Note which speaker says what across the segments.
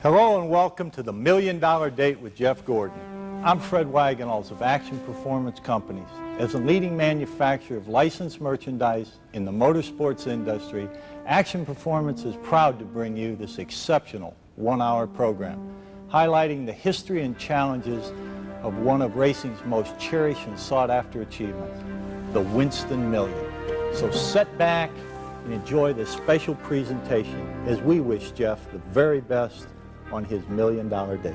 Speaker 1: Hello and welcome to the $1 Million Date with Jeff Gordon. I'm Fred Wagenhals of Action Performance Companies. As a leading manufacturer of licensed merchandise in the motorsports industry, Action Performance is proud to bring you this exceptional one-hour program, highlighting the history and challenges of one of racing's most cherished and sought-after achievements, the Winston Million. So sit back and enjoy this special presentation as we wish Jeff the very best on his $1 Million Date.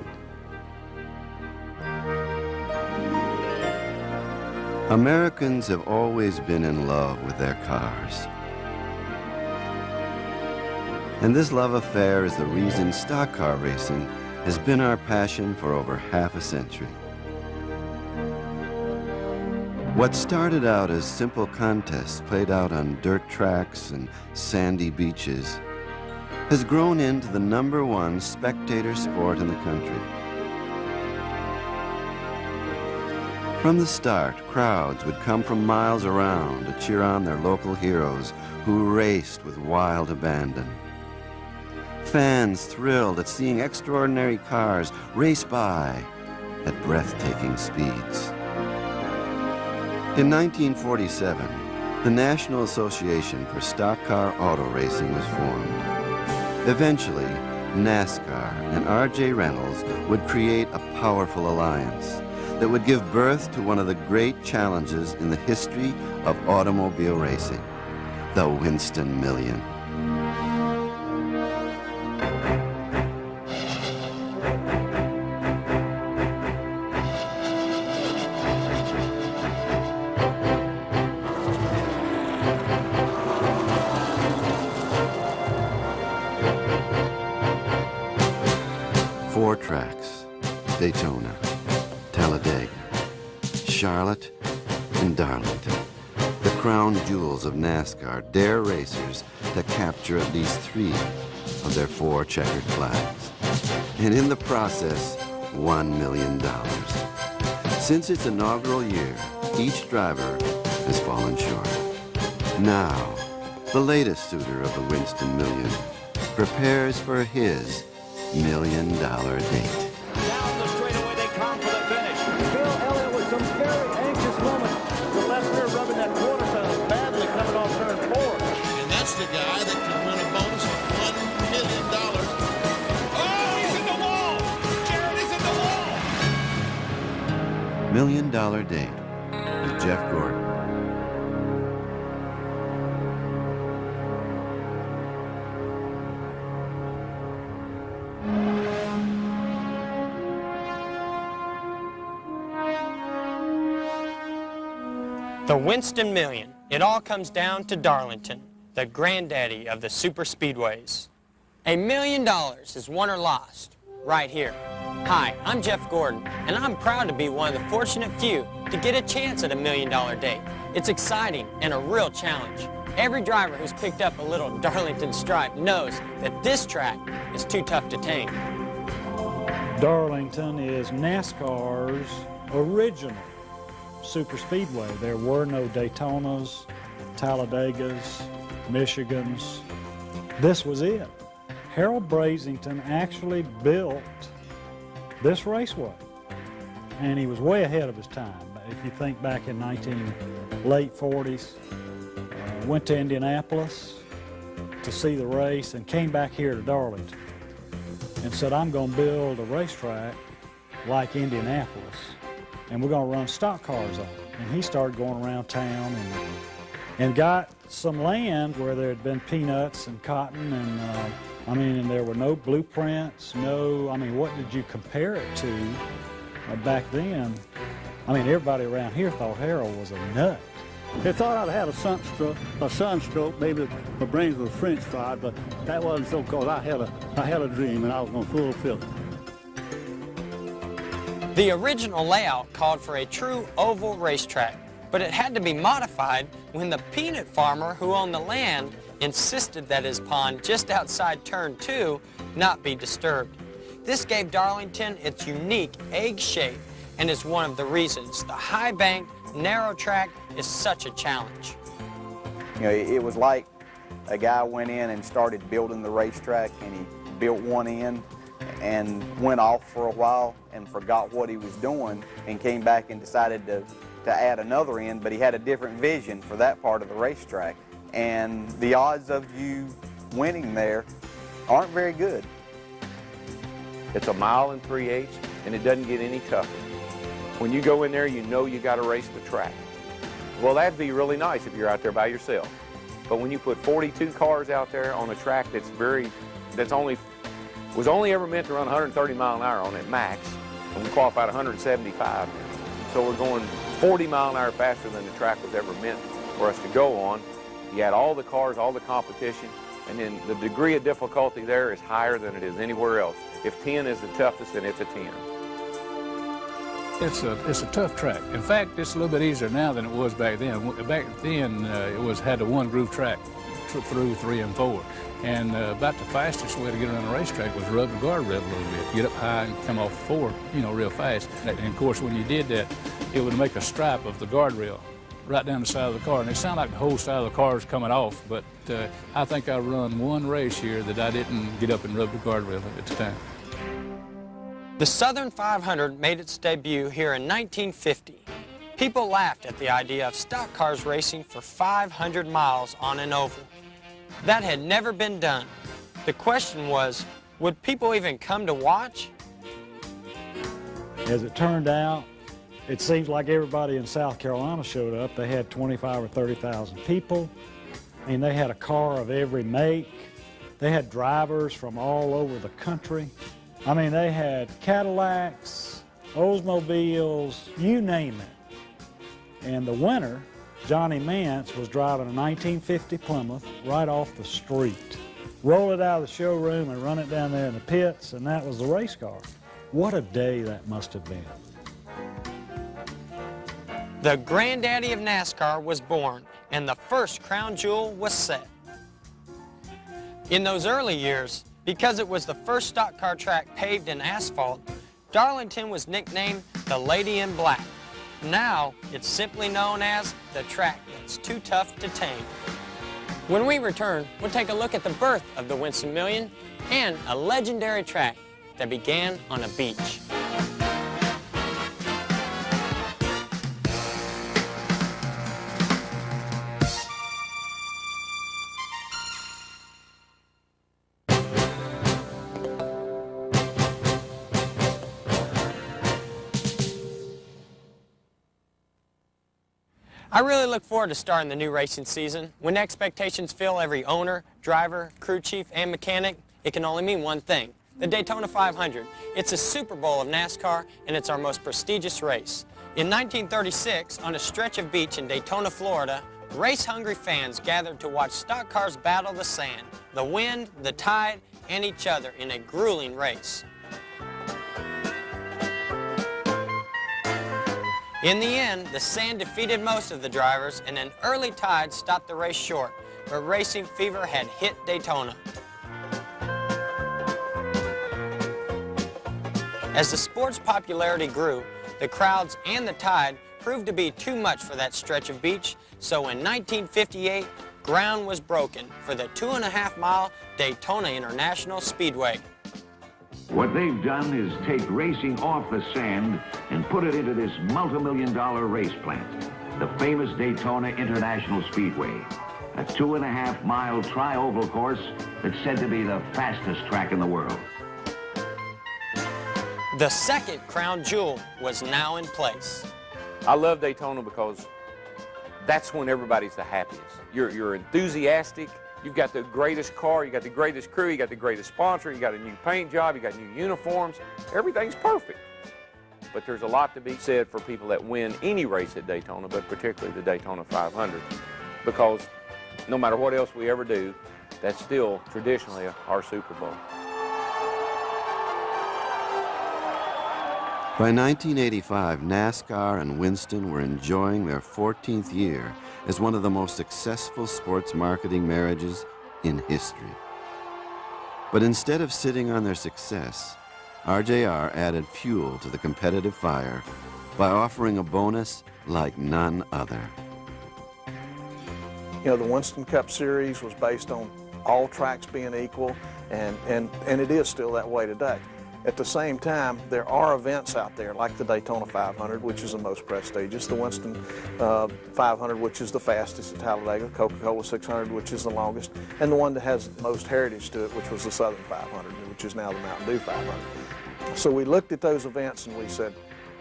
Speaker 2: Americans have always been in love with their cars. And this love affair is the reason stock car racing has been our passion for over half a century. What started out as simple contests played out on dirt tracks and sandy beaches has grown into the #1 spectator sport in the country. From the start, crowds would come from miles around to cheer on their local heroes who raced with wild abandon. Fans thrilled at seeing extraordinary cars race by at breathtaking speeds. In 1947, the National Association for Stock Car Auto Racing was formed. Eventually, NASCAR and R.J. Reynolds would create a powerful alliance that would give birth to one of the great challenges in the history of automobile racing, the Winston Million. Four tracks: Daytona, Talladega, Charlotte, and Darlington. The crown jewels of NASCAR dare racers to capture at least 3 of their 4 checkered flags. And in the process, $1 million. Since its inaugural year, each driver has fallen short. Now, the latest suitor of the Winston Million prepares for his $1 Million Date.
Speaker 3: Down the straightaway they come for the finish. Bill Elliott with some very anxious moments. The left rear rubbing that quarter pedal badly coming off turn 4.
Speaker 4: And that's the guy that can win a bonus of $1 million. Oh, he's in the wall! Jared is in the wall!
Speaker 2: $1 Million Date with Jeff Gordon.
Speaker 5: The Winston Million. It all comes down to Darlington, the granddaddy of the super speedways. $1 million is won or lost right here. Hi, I'm Jeff Gordon, and I'm proud to be one of the fortunate few to get a chance at $1 Million Date. It's exciting and a real challenge. Every driver who's picked up a little Darlington stripe knows that this track is too tough to tame.
Speaker 6: Darlington is NASCAR's original super speedway. There were no Daytonas, Talladegas, Michigans. This was it. Harold Brasington actually built this raceway, and he was way ahead of his time. If you think back in late 40s, went to Indianapolis to see the race and came back here to Darlington and said, I'm going to build a racetrack like Indianapolis, and we're going to run stock cars on it. And he started going around town and got some land where there had been peanuts and cotton, and and there were no blueprints, what did you compare it to back then? Everybody around here thought Harold was a nut.
Speaker 7: They thought I'd had a sunstroke, maybe my brains were French fried, but that wasn't so, because I had a dream and I was going to fulfill it.
Speaker 5: The original layout called for a true oval racetrack, but it had to be modified when the peanut farmer who owned the land insisted that his pond just outside turn 2 not be disturbed. This gave Darlington its unique egg shape and is one of the reasons the high-banked, narrow track is such a challenge.
Speaker 8: It was like a guy went in and started building the racetrack, and he built one end, and went off for a while and forgot what he was doing and came back and decided to add another end, but he had a different vision for that part of the racetrack. And the odds of you winning there aren't very good.
Speaker 9: It's a 1 3/8 miles, and it doesn't get any tougher. When you go in there, you know you got to race the track. Well, that'd be really nice if you're out there by yourself. But when you put 42 cars out there on a track was only ever meant to run 130 mile an hour on it max, and we qualified 175. So we're going 40 mile an hour faster than the track was ever meant for us to go on. You had all the cars, all the competition, and then the degree of difficulty there is higher than it is anywhere else. If 10 is the toughest, then it's a 10.
Speaker 10: It's a tough track. In fact, it's a little bit easier now than it was back then. Back then, had a one groove track through 3 and 4. And about the fastest way to get around the racetrack was rub the guardrail a little bit. Get up high and come off 4, real fast. And of course, when you did that, it would make a stripe of the guardrail right down the side of the car. And it sounded like the whole side of the car was coming off, but I think I run one race here that I didn't get up and rub the guardrail at the time.
Speaker 5: The Southern 500 made its debut here in 1950. People laughed at the idea of stock cars racing for 500 miles on an oval. That had never been done. The question was, would people even come to watch?
Speaker 6: As it turned out, it seems like everybody in South Carolina showed up. They had 25 or 30,000 people. I mean, they had a car of every make. They had drivers from all over the country. I mean, they had Cadillacs, Oldsmobiles, you name it. And the winner, Johnny Mance, was driving a 1950 Plymouth right off the street. Roll it out of the showroom and run it down there in the pits, and that was the race car. What a day that must have been.
Speaker 5: The granddaddy of NASCAR was born, and the first crown jewel was set. In those early years, because it was the first stock car track paved in asphalt, Darlington was nicknamed the Lady in Black. Now, it's simply known as the track that's too tough to tame. When we return, we'll take a look at the birth of the Winston Million and a legendary track that began on a beach. I really look forward to starting the new racing season. When expectations fill every owner, driver, crew chief, and mechanic, it can only mean one thing: the Daytona 500. It's a Super Bowl of NASCAR, and it's our most prestigious race. In 1936, on a stretch of beach in Daytona, Florida, race-hungry fans gathered to watch stock cars battle the sand, the wind, the tide, and each other in a grueling race. In the end, the sand defeated most of the drivers, and an early tide stopped the race short, but racing fever had hit Daytona. As the sport's popularity grew, the crowds and the tide proved to be too much for that stretch of beach, so in 1958, ground was broken for the 2.5-mile Daytona International Speedway.
Speaker 11: What they've done is take racing off the sand and put it into this multi-million-dollar race plant, the famous Daytona International Speedway, a 2.5-mile tri-oval course that's said to be the fastest track in the world.
Speaker 5: The second crown jewel was now in place.
Speaker 9: I love Daytona because that's when everybody's the happiest. You're enthusiastic. You've got the greatest car, you got the greatest crew, you got the greatest sponsor, you got a new paint job, you got new uniforms. Everything's perfect. But there's a lot to be said for people that win any race at Daytona, but particularly the Daytona 500, because no matter what else we ever do, that's still traditionally our Super Bowl.
Speaker 2: By 1985, NASCAR and Winston were enjoying their 14th year as one of the most successful sports marketing marriages in history. But instead of sitting on their success, RJR added fuel to the competitive fire by offering a bonus like none other.
Speaker 12: You know, the Winston Cup Series was based on all tracks being equal, and it is still that way today. At the same time, there are events out there like the Daytona 500, which is the most prestigious, the Winston 500, which is the fastest at Talladega, Coca-Cola 600, which is the longest, and the one that has the most heritage to it, which was the Southern 500, which is now the Mountain Dew 500. So we looked at those events and we said,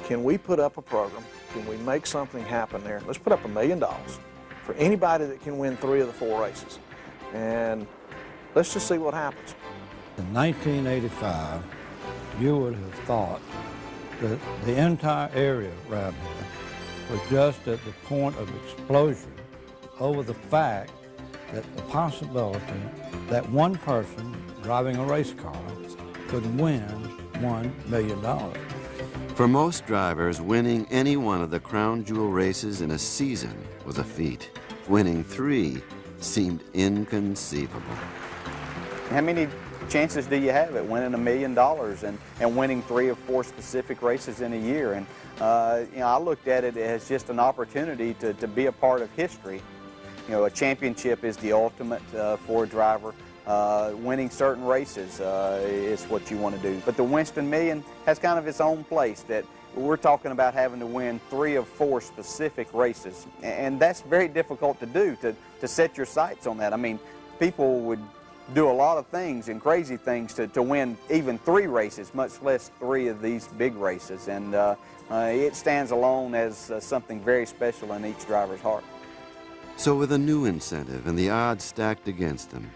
Speaker 12: can we put up a program? Can we make something happen there? Let's put up $1 million for anybody that can win 3 of the 4 races. And let's just see what happens.
Speaker 13: In 1985, you would have thought that the entire area around here was just at the point of explosion over the fact that the possibility that one person driving a race car could win $1 million.
Speaker 2: For most drivers, winning any one of the crown jewel races in a season was a feat. Winning 3 seemed inconceivable.
Speaker 8: How many chances do you have at winning $1 million and winning 3 of 4 specific races in a year? And you know, I looked at it as just an opportunity to be a part of history. You know, a championship is the ultimate for a driver. Winning certain races is what you want to do. But the Winston Million has kind of its own place, that we're talking about having to win 3 of 4 specific races. And that's very difficult to do, to set your sights on that. I mean, people would do a lot of things and crazy things to win even 3 races, much less 3 of these big races. And it stands alone as something very special in each driver's heart.
Speaker 2: So with a new incentive and the odds stacked against them,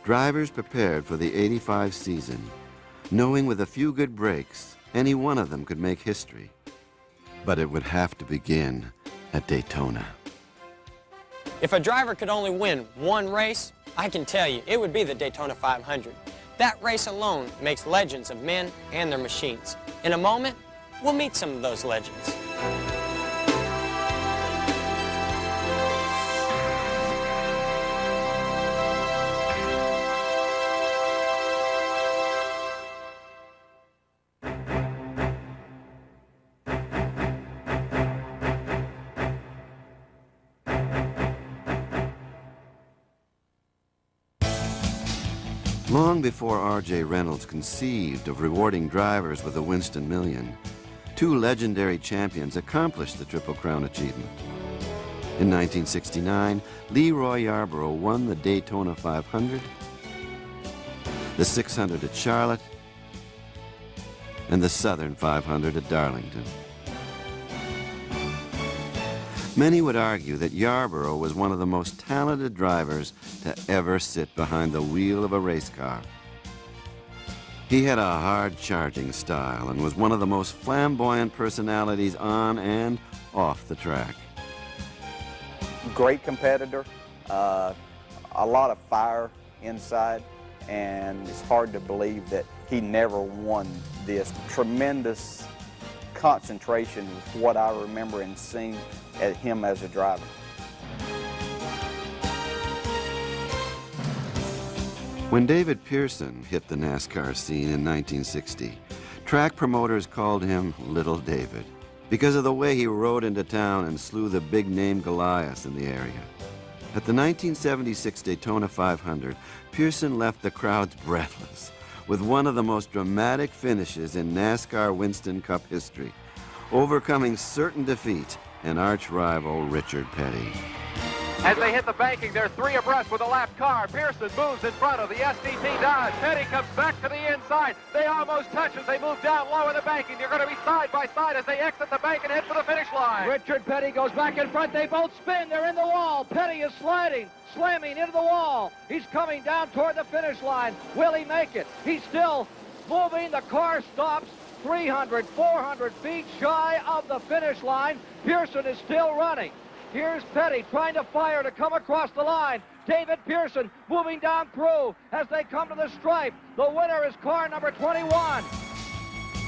Speaker 2: drivers prepared for the '85 season, knowing with a few good breaks, any one of them could make history. But it would have to begin at Daytona.
Speaker 5: If a driver could only win 1 race, I can tell you, it would be the Daytona 500. That race alone makes legends of men and their machines. In a moment, we'll meet some of those legends.
Speaker 2: Long before R.J. Reynolds conceived of rewarding drivers with a Winston Million, 2 legendary champions accomplished the Triple Crown achievement. In 1969, Leroy Yarborough won the Daytona 500, the 600 at Charlotte, and the Southern 500 at Darlington. Many would argue that Yarborough was one of the most talented drivers to ever sit behind the wheel of a race car. He had a hard-charging style and was one of the most flamboyant personalities on and off the track.
Speaker 8: Great competitor, a lot of fire inside, and it's hard to believe that he never won this. Tremendous concentration is what I remember and seeing at him as a driver.
Speaker 2: When David Pearson hit the NASCAR scene in 1960, track promoters called him Little David because of the way he rode into town and slew the big-name Goliaths in the area. At the 1976 Daytona 500, Pearson left the crowds breathless with one of the most dramatic finishes in NASCAR Winston Cup history, overcoming certain defeat and arch-rival Richard Petty.
Speaker 3: As they hit the banking, they're 3 abreast with a lap car. Pearson moves in front of the STT Dodge. Petty comes back to the inside. They almost touch as they move down low in the banking. They're going to be side by side as they exit the bank and head for the finish line. Richard Petty goes back in front. They both spin. They're in the wall. Petty is sliding, slamming into the wall. He's coming down toward the finish line. Will he make it? He's still moving. The car stops 300, 400 feet shy of the finish line. Pearson is still running. Here's Petty trying to fire to come across the line. David Pearson moving down through as they come to the stripe. The winner is car number 21.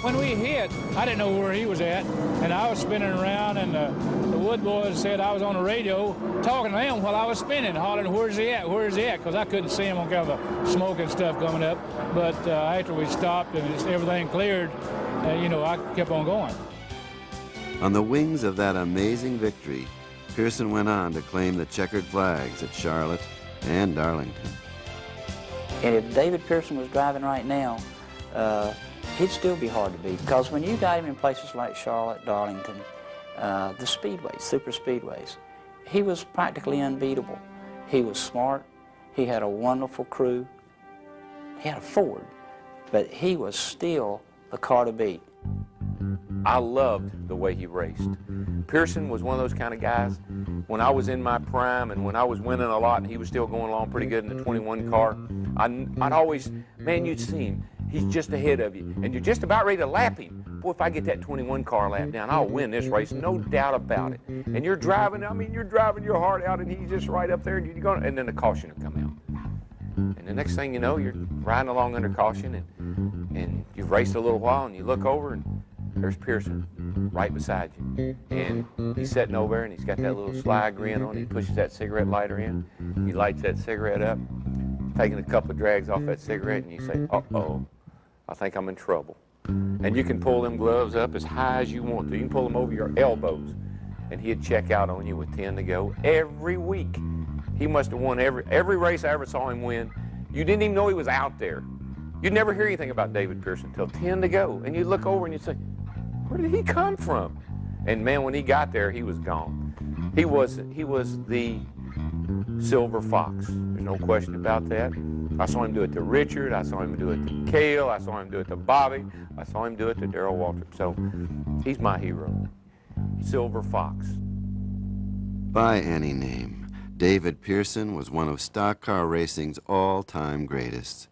Speaker 10: When we hit, I didn't know where he was at, and I was spinning around, and the Wood boys said I was on the radio talking to them while I was spinning, hollering, "Where's he at? Where's he at?" Because I couldn't see him on kind of the smoke and stuff coming up. But after we stopped and everything cleared, you know, I kept on going.
Speaker 2: On the wings of that amazing victory, Pearson went on to claim the checkered flags at Charlotte and Darlington.
Speaker 14: And if David Pearson was driving right now, he'd still be hard to beat, because when you got him in places like Charlotte, Darlington, the speedways, super speedways, he was practically unbeatable. He was smart. He had a wonderful crew. He had a Ford, but he was still the car to beat.
Speaker 9: I loved the way he raced. Pearson was one of those kind of guys. When I was in my prime and when I was winning a lot and he was still going along pretty good in the 21 car, I'd always, man, you'd see him. He's just ahead of you, and you're just about ready to lap him. Boy, if I get that 21 car lap down, I'll win this race, no doubt about it. And you're driving, I mean, you're driving your heart out, and he's just right up there, and you're going, and then the caution will come out. And the next thing you know, you're riding along under caution, and you've raced a little while, and you look over, and there's Pearson right beside you. And he's sitting over there, and he's got that little sly grin on. He pushes that cigarette lighter in. He lights that cigarette up, taking a couple of drags off that cigarette, and you say, uh-oh, I think I'm in trouble. And you can pull them gloves up as high as you want to. You can pull them over your elbows, and he'd check out on you with 10 to go every week. He must have won every race I ever saw him win. You didn't even know he was out there. You'd never hear anything about David Pearson until 10 to go. And you'd look over and you'd say, where did he come from? And man, when he got there, he was gone. He was the silver fox. There's no question about that. I saw him do it to Richard. I saw him do it to Cale. I saw him do it to Bobby. I saw him do it to Darrell Waltrip. So he's my hero. Silver Fox.
Speaker 2: By any name, David Pearson was one of stock car racing's all-time greatest.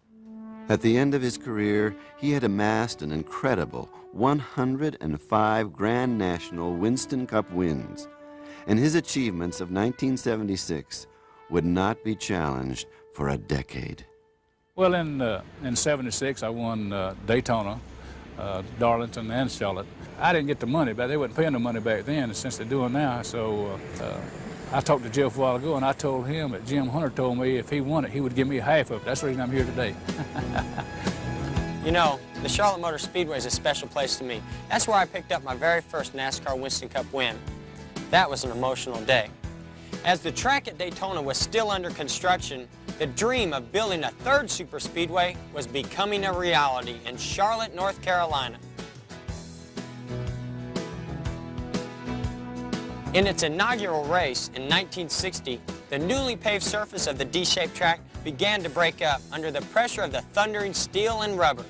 Speaker 2: At the end of his career, he had amassed an incredible 105 Grand National Winston Cup wins, and his achievements of 1976 would not be challenged for a decade.
Speaker 10: Well, in 76, I won Daytona, Darlington, and Charlotte. I didn't get the money, but they wasn't paying the money back then, since they're doing now. So I talked to Jeff a while ago, and I told him that Jim Hunter told me if he won it, he would give me half of it. That's the reason I'm here today.
Speaker 5: You know, the Charlotte Motor Speedway is a special place to me. That's where I picked up my very first NASCAR Winston Cup win. That was an emotional day. As the track at Daytona was still under construction, the dream of building a third super speedway was becoming a reality in Charlotte, North Carolina. In its inaugural race in 1960, the newly paved surface of the D-shaped track began to break up under the pressure of the thundering steel and rubber.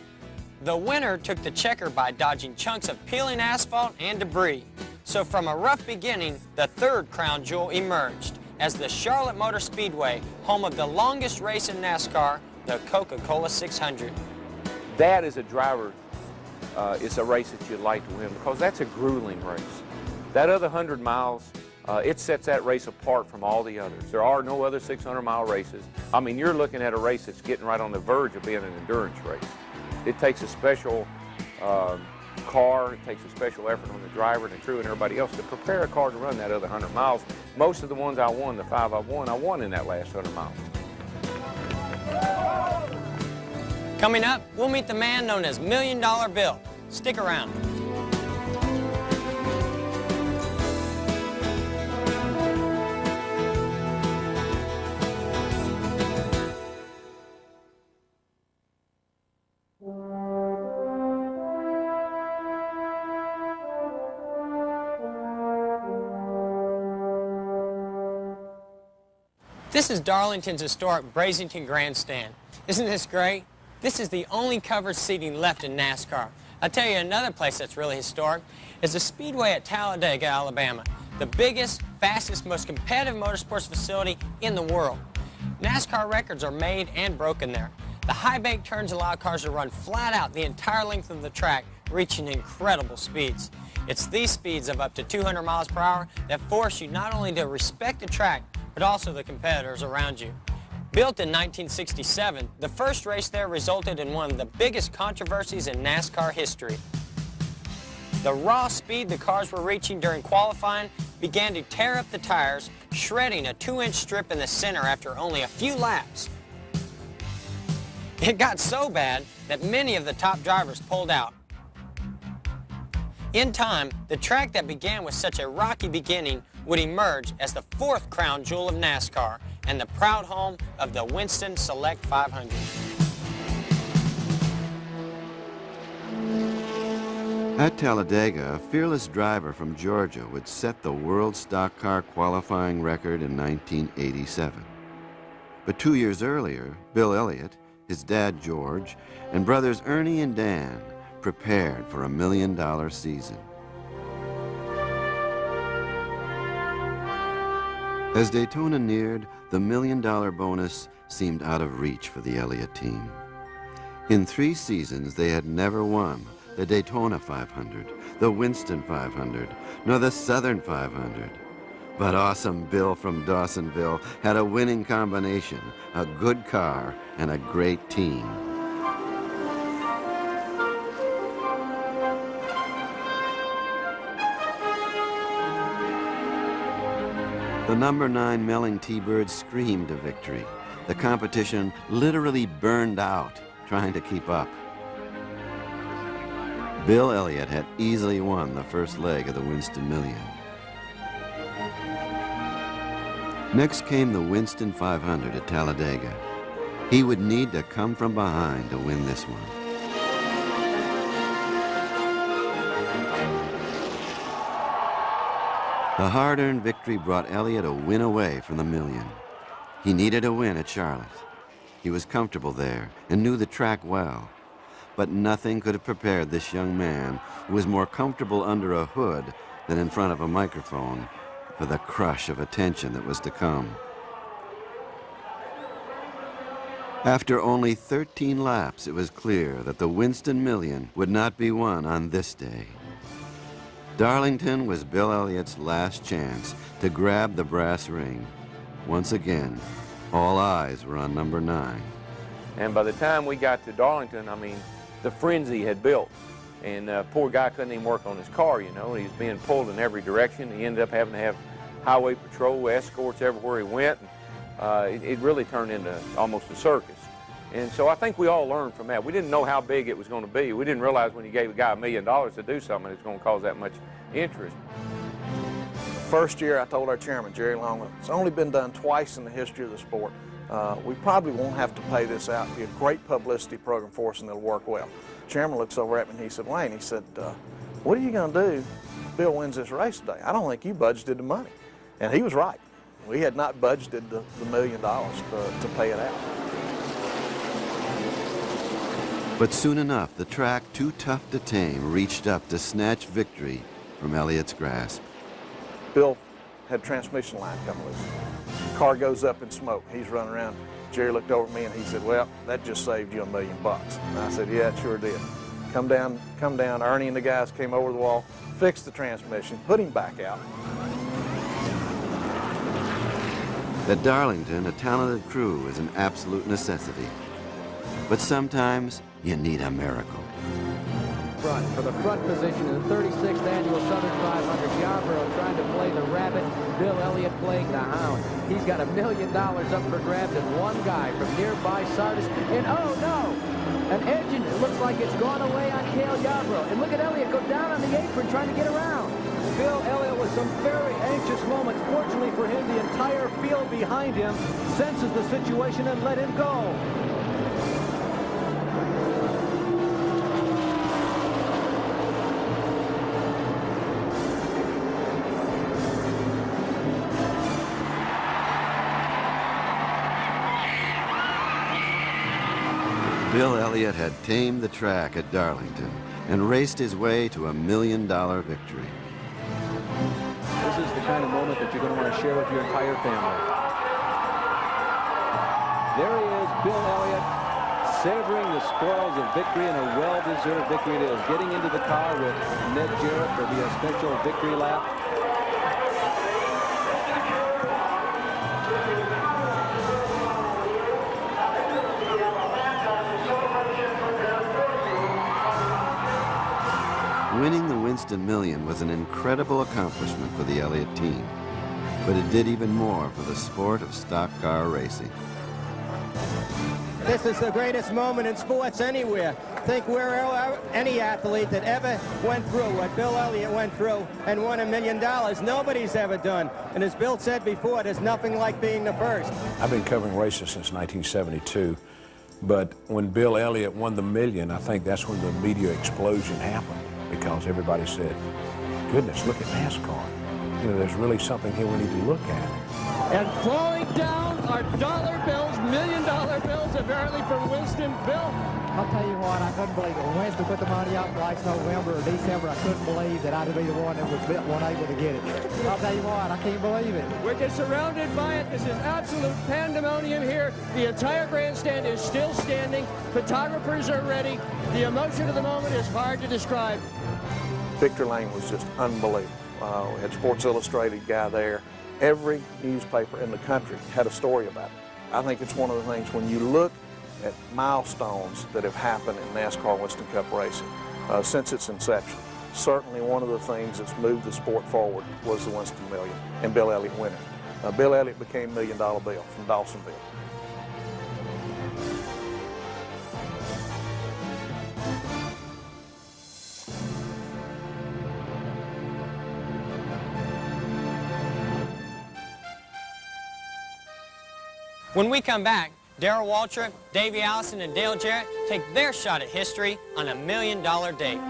Speaker 5: The winner took the checker by dodging chunks of peeling asphalt and debris. So from a rough beginning, the third crown jewel emerged as the Charlotte Motor Speedway, home of the longest race in NASCAR, the Coca-Cola 600.
Speaker 9: That is a driver, it's a race that you'd like to win, because that's a grueling race. That other 100 miles, it sets that race apart from all the others. There are no other 600-mile races. I mean, you're looking at a race that's getting right on the verge of being an endurance race. It takes a special car, it takes a special effort on the driver and the crew and everybody else to prepare a car to run that other 100 miles. Most of the ones I won, the 5 I won in that last 100 miles.
Speaker 5: Coming up, we'll meet the man known as $1 Million Bill. Stick around. This is Darlington's historic Brazington Grandstand. Isn't this great? This is the only covered seating left in NASCAR. I'll tell you another place that's really historic is the Speedway at Talladega, Alabama, the biggest, fastest, most competitive motorsports facility in the world. NASCAR records are made and broken there. The high bank turns allow cars to run flat out the entire length of the track, reaching incredible speeds. It's these speeds of up to 200 miles per hour that force you not only to respect the track, but also the competitors around you. Built in 1967, the first race there resulted in one of the biggest controversies in NASCAR history. The raw speed the cars were reaching during qualifying began to tear up the tires, shredding a 2-inch strip in the center after only a few laps. It got so bad that many of the top drivers pulled out. In time, the track that began with such a rocky beginning would emerge as the fourth crown jewel of NASCAR and the proud home of the Winston Select 500.
Speaker 2: At Talladega, a fearless driver from Georgia would set the world stock car qualifying record in 1987. But 2 years earlier, Bill Elliott, his dad George, and brothers Ernie and Dan prepared for a $1 million season. As Daytona neared, the $1 million bonus seemed out of reach for the Elliott team. In 3 seasons, they had never won the Daytona 500, the Winston 500, nor the Southern 500. But awesome Bill from Dawsonville had a winning combination, a good car, and a great team. The number 9 Melling T-Bird screamed a victory. The competition literally burned out trying to keep up. Bill Elliott had easily won the first leg of the Winston Million. Next came the Winston 500 at Talladega. He would need to come from behind to win this one. The hard-earned victory brought Elliott a win away from the million. He needed a win at Charlotte. He was comfortable there and knew the track well. But nothing could have prepared this young man, who was more comfortable under a hood than in front of a microphone, for the crush of attention that was to come. After only 13 laps, it was clear that the Winston Million would not be won on this day. Darlington was Bill Elliott's last chance to grab the brass ring. Once again, all eyes were on number 9.
Speaker 9: And by the time we got to Darlington, I mean, the frenzy had built. And poor guy couldn't even work on his car, you know. He's being pulled in every direction. He ended up having to have highway patrol escorts everywhere he went. It really turned into almost a circus. And so I think we all learned from that. We didn't know how big it was going to be. We didn't realize when you gave a guy $1 million to do something, it's going to cause that much interest.
Speaker 12: First year, I told our chairman, Jerry Longman, it's only been done twice in the history of the sport. We probably won't have to pay this out. It'll be a great publicity program for us, and it'll work well. Chairman looks over at me and he said, Wayne, he said, what are you going to do if Bill wins this race today? I don't think you budgeted the money. And he was right. We had not budgeted the $1 million to pay it out.
Speaker 2: But soon enough, the track, too tough to tame, reached up to snatch victory from Elliott's grasp.
Speaker 12: Bill had transmission line come loose. Car goes up in smoke. He's running around. Jerry looked over at me and he said, well, that just saved you $1 million. And I said, yeah, it sure did. Come down. Ernie and the guys came over the wall, fixed the transmission, put him back out.
Speaker 2: At Darlington, a talented crew is an absolute necessity. But sometimes you need a miracle.
Speaker 15: Front for the front position in the 36th annual Southern 500. Yarborough trying to play the rabbit. Bill Elliott playing the hound. He's got $1 million up for grabs, and one guy from nearby Sardis. And oh no, an engine. It looks like it's gone away on Cale Yarborough. And look at Elliott go down on the apron trying to get around. Bill Elliott with some very anxious moments. Fortunately for him, the entire field behind him senses the situation and let him go.
Speaker 2: Bill Elliott had tamed the track at Darlington and raced his way to $1 million victory.
Speaker 15: This is the kind of moment that you're going to want to share with your entire family. There he is, Bill Elliott, savoring the spoils of victory, and a well-deserved victory it is. Getting into the car with Ned Jarrett for the special victory lap.
Speaker 2: Winning the Winston Million was an incredible accomplishment for the Elliott team, but it did even more for the sport of stock car racing.
Speaker 16: This is the greatest moment in sports anywhere. Think where any athlete that ever went through what Bill Elliott went through and won $1 million, nobody's ever done. And as Bill said before, there's nothing like being the first.
Speaker 17: I've been covering races since 1972, but when Bill Elliott won the million, I think that's when the media explosion happened. because everybody said, goodness, look at NASCAR. You know, there's really something here we need to look at.
Speaker 18: And flowing down are dollar bills, $1 million bills, apparently from Winston. Bill?
Speaker 15: I'll tell you what, I couldn't believe it. When Winston put the money up last November or December, I couldn't believe that I'd be the one that was able to get it. I'll tell you what, I can't believe it.
Speaker 18: We're just surrounded by it. This is absolute pandemonium here. The entire grandstand is still standing. Photographers are ready. The emotion of the moment is hard to describe.
Speaker 12: Victor Lane was just unbelievable. We had Sports Illustrated guy there. Every newspaper in the country had a story about it. I think it's one of the things when you look at milestones that have happened in NASCAR Winston Cup racing since its inception. Certainly one of the things that's moved the sport forward was the Winston Million and Bill Elliott winning. Bill Elliott became $1 Million Bill from Dawsonville.
Speaker 5: When we come back, Darrell Waltrip, Davey Allison, and Dale Jarrett take their shot at history on a $1 million date.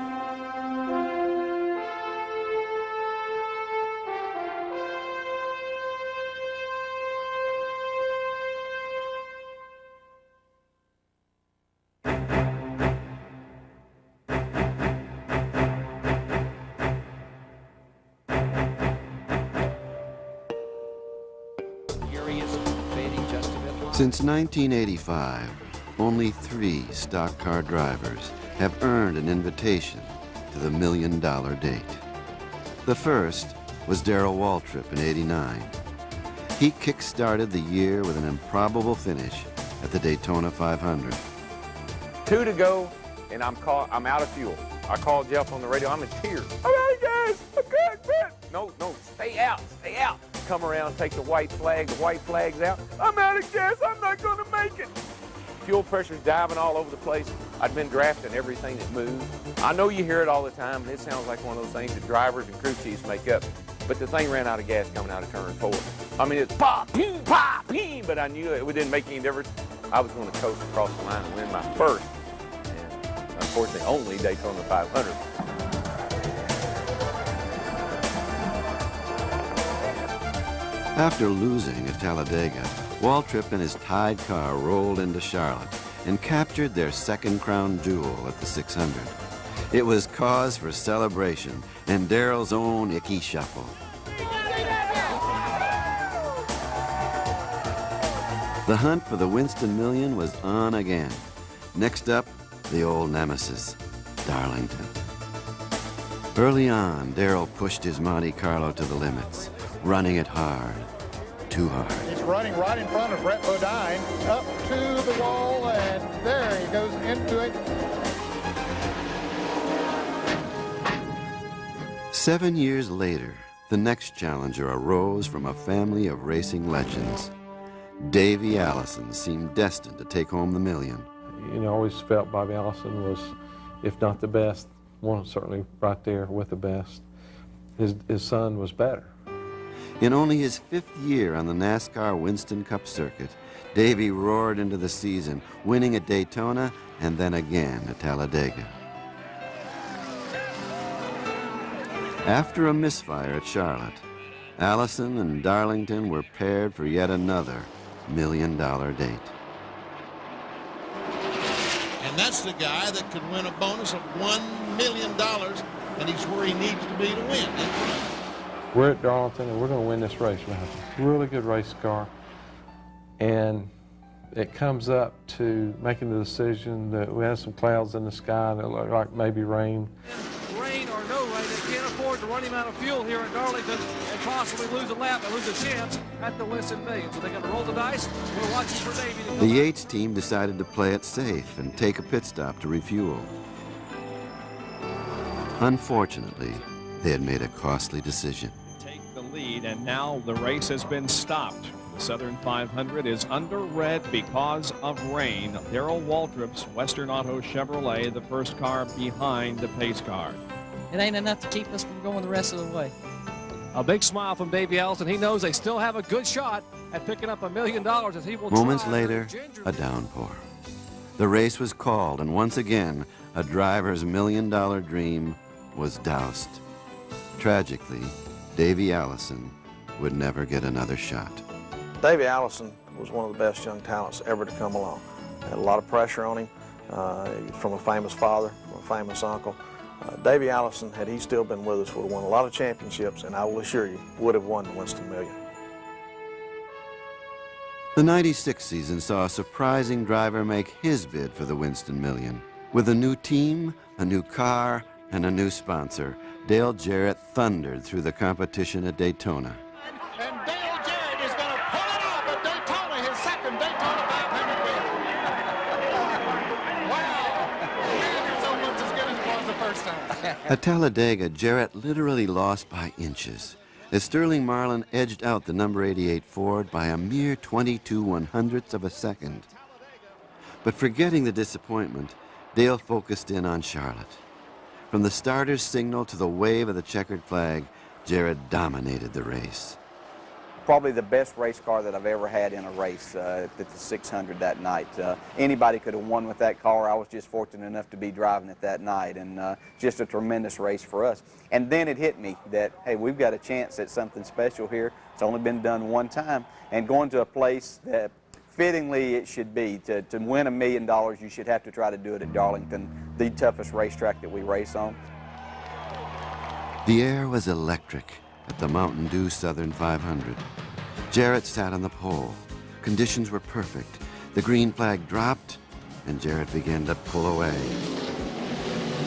Speaker 2: Since 1985, only 3 stock car drivers have earned an invitation to the $1 million date. The first was Darrell Waltrip in '89. He kick-started the year with an improbable finish at the Daytona 500.
Speaker 9: 2 to go, and I'm out of fuel. I called Jeff on the radio. I'm in tears. I'm out of gas. I can't quit. No, stay out, stay out. Come around, take the white flag. The white flag's out. I'm out of gas. I'm not going to make it. Fuel pressure's diving all over the place. I'd been drafting everything that moved. I know you hear it all the time, and it sounds like one of those things that drivers and crew chiefs make up. But the thing ran out of gas coming out of turn 4. I mean, it's pop, ping, but I knew it didn't make any difference. I was going to coast across the line and win my first, and unfortunately only, Daytona 500.
Speaker 2: After losing at Talladega, Waltrip and his tied car rolled into Charlotte and captured their second crown jewel at the 600. It was cause for celebration and Darrell's own Icky Shuffle. The hunt for the Winston Million was on again. Next up, the old nemesis, Darlington. Early on, Darrell pushed his Monte Carlo to the limits, running it hard, too hard.
Speaker 19: He's running right in front of Brett Bodine, up to the wall, and there he goes into it.
Speaker 2: 7 years later, the next challenger arose from a family of racing legends. Davey Allison seemed destined to take home the million.
Speaker 20: You know, I always felt Bobby Allison was, if not the best, one certainly right there with the best. His son was better.
Speaker 2: In only his 5th year on the NASCAR Winston Cup circuit, Davey roared into the season, winning at Daytona and then again at Talladega. After a misfire at Charlotte, Allison and Darlington were paired for yet another $1 million date.
Speaker 4: And that's the guy that could win a bonus of $1 million, and he's where he needs to be to win.
Speaker 20: We're at Darlington, and we're going to win this race. We have a really good race car, and it comes up to making the decision that we had some clouds in the sky, and it looked like maybe rain.
Speaker 18: Rain or no rain, they can't afford to run him out of fuel here at Darlington and possibly lose a lap and lose a chance at the Winston Million. So they're going to roll the dice. We're watching for Davey to come
Speaker 2: The Yates team decided to play it safe and take a pit stop to refuel. Unfortunately, they had made a costly decision.
Speaker 21: Take the lead, and now the race has been stopped. The Southern 500 is under red because of rain. Darrell Waltrip's Western Auto Chevrolet, the first car behind the pace car.
Speaker 22: It ain't enough to keep us from going the rest of the way.
Speaker 18: A big smile from Davey Allison. He knows they still have a good shot at picking up $1 million as he will
Speaker 2: Moments
Speaker 18: try
Speaker 2: later, a downpour. The race was called, and once again, a driver's $1 million dream was doused. Tragically, Davey Allison would never get another shot.
Speaker 12: Davey Allison was one of the best young talents ever to come along. Had a lot of pressure on him from a famous father, from a famous uncle. Davey Allison, had he still been with us, would have won a lot of championships, and I will assure you, would have won the Winston Million.
Speaker 2: The '96 season saw a surprising driver make his bid for the Winston Million. With a new team, a new car, and a new sponsor, Dale Jarrett thundered through the competition at Daytona.
Speaker 19: And Dale Jarrett is going to pull it off at Daytona, his second Daytona 500 win. Wow! It's almost as good as it was the first time.
Speaker 2: At Talladega, Jarrett literally lost by inches, as Sterling Marlin edged out the number 88 Ford by a mere 22/100ths of a second. But forgetting the disappointment, Dale focused in on Charlotte. From the starter's signal to the wave of the checkered flag, Jarrett dominated the race.
Speaker 8: Probably the best race car that I've ever had in a race at the 600 that night. Anybody could have won with that car. I was just fortunate enough to be driving it that night, and just a tremendous race for us. And then it hit me that, hey, we've got a chance at something special here. It's only been done one time, and going to a place that fittingly it should be. To win $1 million, you should have to try to do it at Darlington, the toughest racetrack that we race on.
Speaker 2: The air was electric at the Mountain Dew Southern 500. Jarrett sat on the pole. Conditions were perfect. The green flag dropped, and Jarrett began to pull away.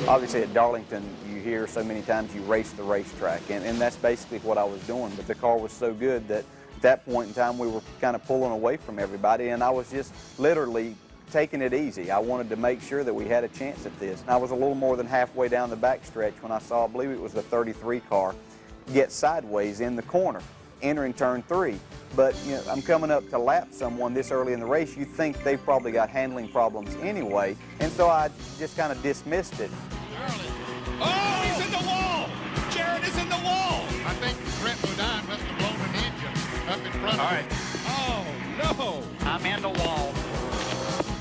Speaker 8: Obviously at Darlington, you hear so many times you race the racetrack, and that's basically what I was doing. But the car was so good that at that point in time we were kind of pulling away from everybody, and I was just literally taking it easy. I wanted to make sure that we had a chance at this. And I was a little more than halfway down the backstretch when I saw, I believe it was the 33 car, get sideways in the corner, entering turn 3. But you know, I'm coming up to lap someone this early in the race. You think they've probably got handling problems anyway, and so I just kind of dismissed it.
Speaker 4: Oh, he's in the wall! Jarrett is in the wall!
Speaker 19: I think Brett Bodine must have blown an engine up in front of him.
Speaker 4: Oh, no!
Speaker 14: I'm in the wall.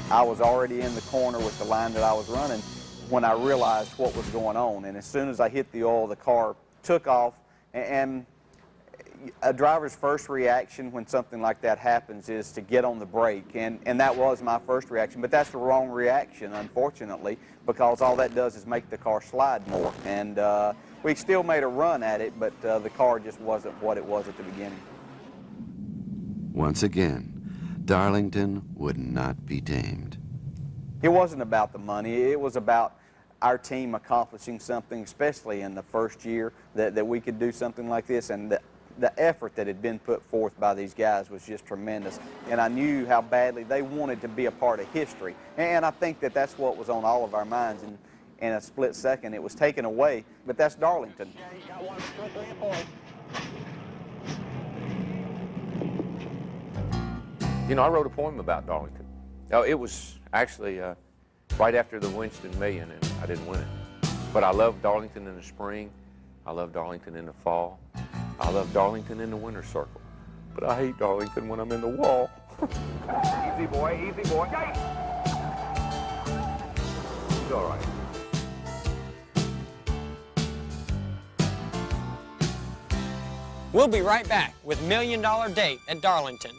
Speaker 8: I was already in the corner with the line that I was running when I realized what was going on. And as soon as I hit the oil, the car took off. And a driver's first reaction when something like that happens is to get on the brake. And that was my first reaction. But that's the wrong reaction, unfortunately, because all that does is make the car slide more. And we still made a run at it, but the car just wasn't what it was at the beginning.
Speaker 2: Once again, Darlington would not be tamed.
Speaker 8: It wasn't about the money. It was about our team accomplishing something, especially in the first year, that we could do something like this. And the effort that had been put forth by these guys was just tremendous. And I knew how badly they wanted to be a part of history. And I think that that's what was on all of our minds. And in a split second, it was taken away. But that's Darlington.
Speaker 9: You know, I wrote a poem about Darlington. It was actually right after the Winston Million, and I didn't win it. But I love Darlington in the spring. I love Darlington in the fall. I love Darlington in the winter circle. But I hate Darlington when I'm in the wall.
Speaker 3: Easy boy, easy boy. He's all right.
Speaker 5: We'll be right back with $1 Million Date at Darlington.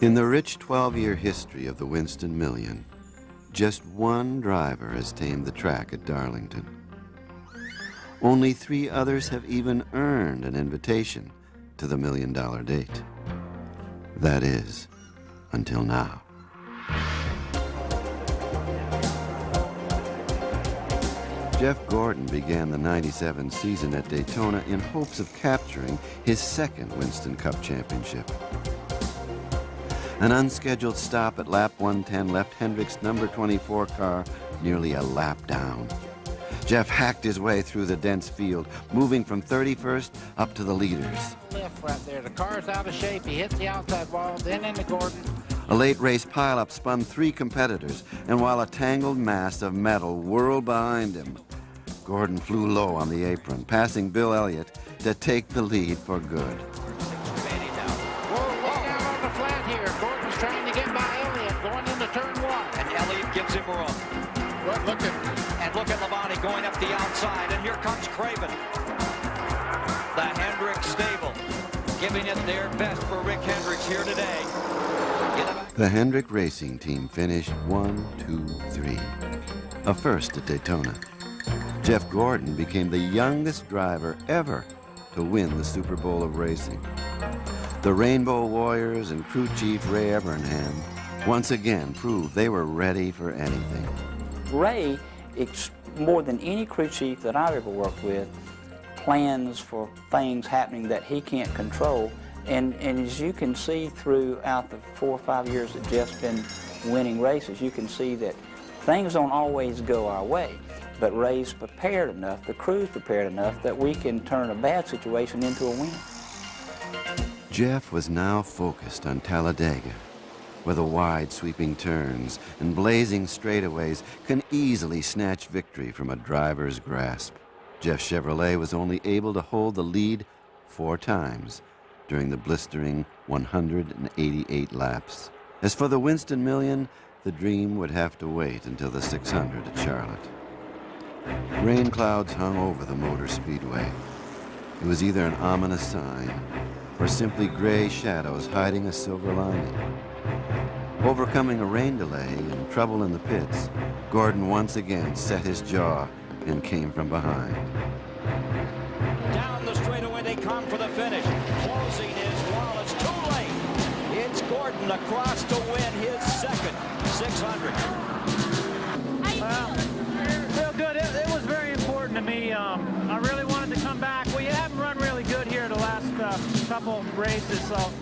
Speaker 2: In the rich 12-year history of the Winston Million, just one driver has tamed the track at Darlington. Only 3 others have even earned an invitation to the $1 Million Date. That is, until now. Jeff Gordon began the '97 season at Daytona in hopes of capturing his second Winston Cup championship. An unscheduled stop at lap 110 left Hendrick's number 24 car nearly a lap down. Jeff hacked his way through the dense field, moving from 31st up to the leaders.
Speaker 1: Left right there. The car's out of shape. He hits the outside wall, then into Gordon.
Speaker 2: A late race pileup spun 3 competitors, and while a tangled mass of metal whirled behind him, Gordon flew low on the apron, passing Bill Elliott to take the lead for good.
Speaker 1: Whoa, look out on the flat here. Gordon's trying to get by Elliott, going into turn one.
Speaker 6: And Elliott gives him room.
Speaker 19: Good looking.
Speaker 6: And look at Labonte going up the outside. And here comes Craven. The Hendrick stable giving it their best for Rick Hendricks here today.
Speaker 2: The Hendrick Racing Team finished 1, 2, 3. A first at Daytona. Jeff Gordon became the youngest driver ever to win the Super Bowl of racing. The Rainbow Warriors and crew chief Ray Evernham once again proved they were ready for anything.
Speaker 14: Ray, more than any crew chief that I've ever worked with, plans for things happening that he can't control. And as you can see throughout the 4 or 5 years that Jeff's been winning races, you can see that things don't always go our way. But Ray's prepared enough, the crew's prepared enough, that we can turn a bad situation into a win.
Speaker 2: Jeff was now focused on Talladega, where the wide sweeping turns and blazing straightaways can easily snatch victory from a driver's grasp. Jeff Chevrolet was only able to hold the lead 4 times during the blistering 188 laps. As for the Winston Million, the dream would have to wait until the 600 at Charlotte. Rain clouds hung over the motor speedway. It was either an ominous sign or simply gray shadows hiding a silver lining. Overcoming a rain delay and trouble in the pits, Gordon once again set his jaw and came from behind.
Speaker 6: Down the straightaway they come for the finish. Closing his wall. It's too late. It's Gordon across to win his second 600.
Speaker 7: Well, feel good. It was very important to me. I really wanted to come back. We haven't run really good here the last couple races, so